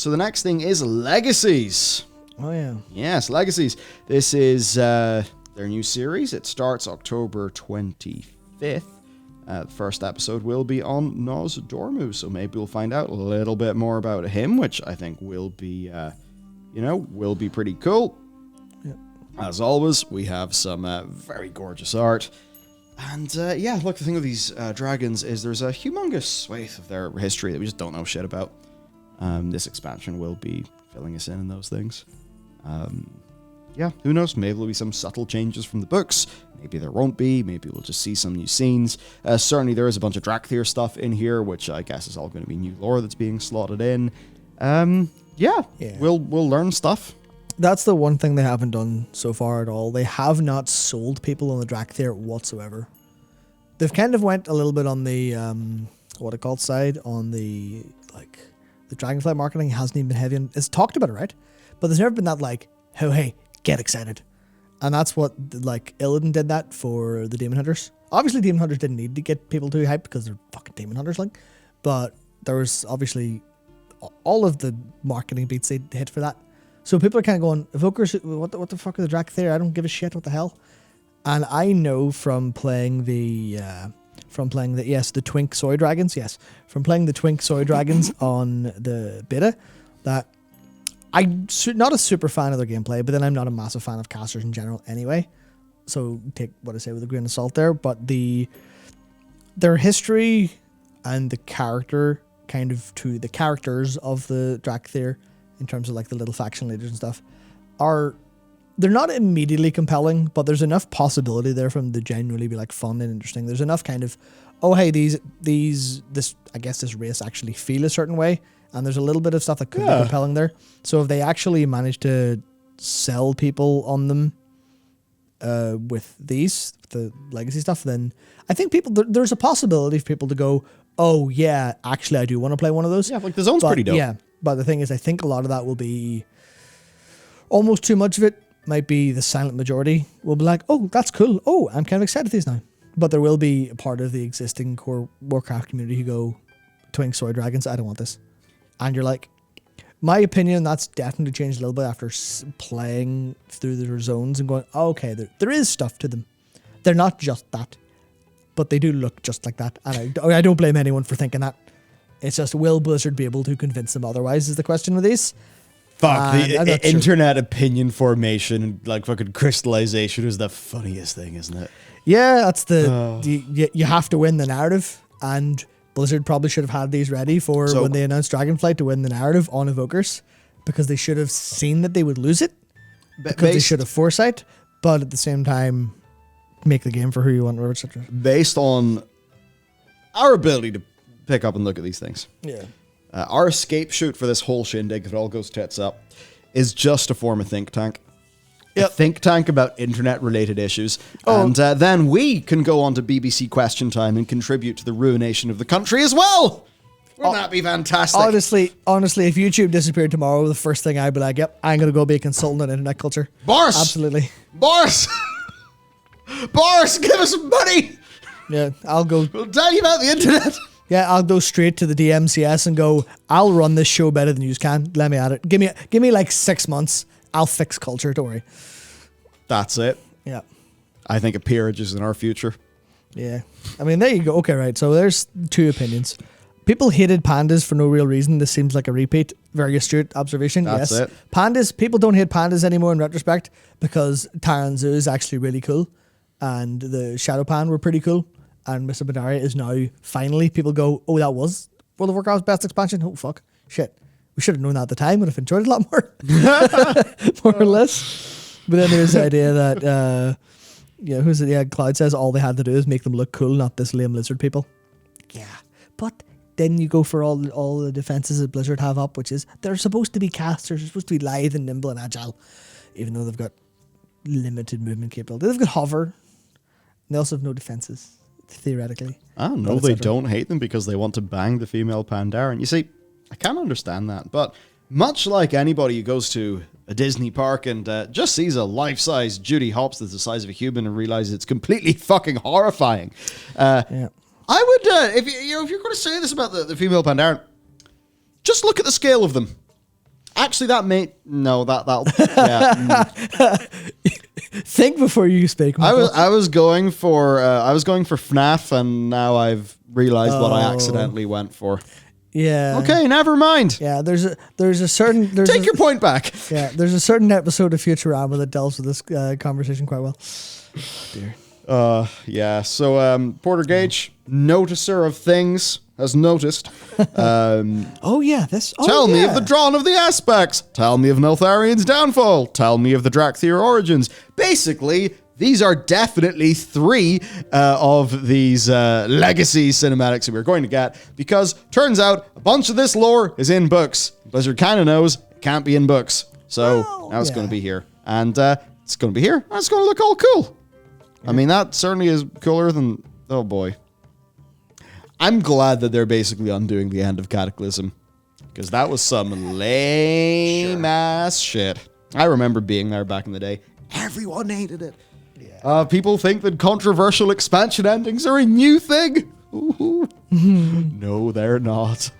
So the next thing is Legacies. Oh, yeah. Yes, Legacies. This is their new series. It starts October 25th. The first episode will be on Noz Dormu, so maybe we'll find out a little bit more about him, which I think will be, will be pretty cool. Yep. As always, we have some very gorgeous art. And look, the thing with these dragons is there's a humongous swathe of their history that we just don't know shit about. This expansion will be filling us in those things. Who knows? Maybe there'll be some subtle changes from the books. Maybe there won't be. Maybe we'll just see some new scenes. Certainly there is a bunch of Drakthir stuff in here, which I guess is all going to be new lore that's being slotted in. We'll learn stuff. That's the one thing they haven't done so far at all. They have not sold people on the Drakthir whatsoever. They've kind of went a little bit on the side on the Dragonfly marketing hasn't even been heavy on. It's talked about it, right? But there's never been that oh hey, get excited. And that's what Illidan did that for the Demon Hunters. Obviously Demon Hunters didn't need to get people too hyped because they're fucking Demon Hunters but there was obviously all of the marketing beats they hit for that. So people are kind of going, Evokers, what the fuck are the Drakthir? I don't give a shit, what the hell? And I know from playing the Twink Soy Dragons, from playing the Twink Soy Dragons on the beta, that I'm not a super fan of their gameplay, but then I'm not a massive fan of casters in general anyway. So take what I say with a grain of salt there. But their history and the character kind of to the characters of the Drakthir in terms of the little faction leaders and stuff they're not immediately compelling, but there's enough possibility there for them to genuinely be fun and interesting. There's enough kind of, oh hey, this race actually feel a certain way, and there's a little bit of stuff that could be compelling there. So if they actually manage to sell people on them with the legacy stuff, then I think there's a possibility for people to go, oh yeah, actually I do want to play one of those. Yeah, the zone's pretty dope. Yeah, but the thing is, I think a lot of that will be almost too much of it. Might be the silent majority will be oh, that's cool. Oh, I'm kind of excited for these now. But there will be a part of the existing core Warcraft community who go, Twink Soy Dragons, I don't want this. And you're my opinion, that's definitely changed a little bit after playing through their zones and going, oh, okay, there is stuff to them. They're not just that, but they do look just like that. And I don't blame anyone for thinking that. It's just, will Blizzard be able to convince them otherwise is the question with these. Fuck, the internet opinion formation and fucking crystallization is the funniest thing, isn't it? Yeah, that's you have to win the narrative, and Blizzard probably should have had these ready for when they announced Dragonflight to win the narrative on Evokers, because they should have seen that they would lose it, because they should have foresight, but at the same time, make the game for who you want, etc. Based on our ability to pick up and look at these things. Yeah. Our escape chute for this whole shindig, if it all goes tits up, is just to form a think tank. Yep. A think tank about internet-related issues. Oh. And then we can go on to BBC Question Time and contribute to the ruination of the country as well. Wouldn't that be fantastic? Honestly, if YouTube disappeared tomorrow, the first thing I'd be yep, I'm going to go be a consultant on internet culture. Boris! Absolutely. Boris! Boris, give us some money! Yeah, I'll go. We'll tell you about the internet. Yeah, I'll go straight to the DMCS and go, I'll run this show better than you can. Let me at it. Give me 6 months. I'll fix culture. Don't worry. That's it. Yeah. I think a peerage is in our future. Yeah. I mean, there you go. Okay, right. So there's two opinions. People hated pandas for no real reason. This seems like a repeat. Very astute observation. That's yes. it. Pandas, people don't hate pandas anymore in retrospect because Tyran Zoo is actually really cool. And the Shadow Pan were pretty cool. And Mr. Pandaria is now finally people go, oh, that was World of Warcraft's best expansion? Oh, fuck. Shit. We should have known that at the time. Would have enjoyed it a lot more. More or less. But then there's the idea that, who's it? Yeah, Cloud says all they had to do is make them look cool, not this lame lizard people. Yeah. But then you go for all the defenses that Blizzard have up, which is they're supposed to be casters. They're supposed to be lithe and nimble and agile, even though they've got limited movement capability. They've got hover. They also have no defenses. Theoretically. Oh, no, they don't hate them because they want to bang the female Pandaren. You see, I can't understand that, but much like anybody who goes to a Disney park and just sees a life-size Judy Hopps that's the size of a human and realizes it's completely fucking horrifying. Yeah. I would, if you're going to say this about the female Pandaren, just look at the scale of them. Actually, that may that'll yeah. Think before you speak. Michael. I was going for FNAF, and now I've realized what I accidentally went for. Yeah. Okay, never mind. Yeah, there's a certain Take your point back. Yeah, there's a certain episode of Futurama that deals with this conversation quite well. Oh, dear. Yeah. So Porter Gage, noticer of things, has noticed. Oh yeah, this. Oh, Tell me yeah. of the drawn of the aspects. Tell me of Neltharion's downfall. Tell me of the Drakthir origins. Basically, these are definitely 3 of these legacy cinematics that we're going to get, because turns out a bunch of this lore is in books. Blizzard kind of knows it can't be in books. So now it's going to be here. And it's going to be here. And it's going to look all cool. Yeah. I mean, that certainly is cooler than... Oh, boy. I'm glad that they're basically undoing the end of Cataclysm, because that was some lame-ass shit. I remember being there back in the day. Everyone hated it. Yeah. People think that controversial expansion endings are a new thing. No, they're not.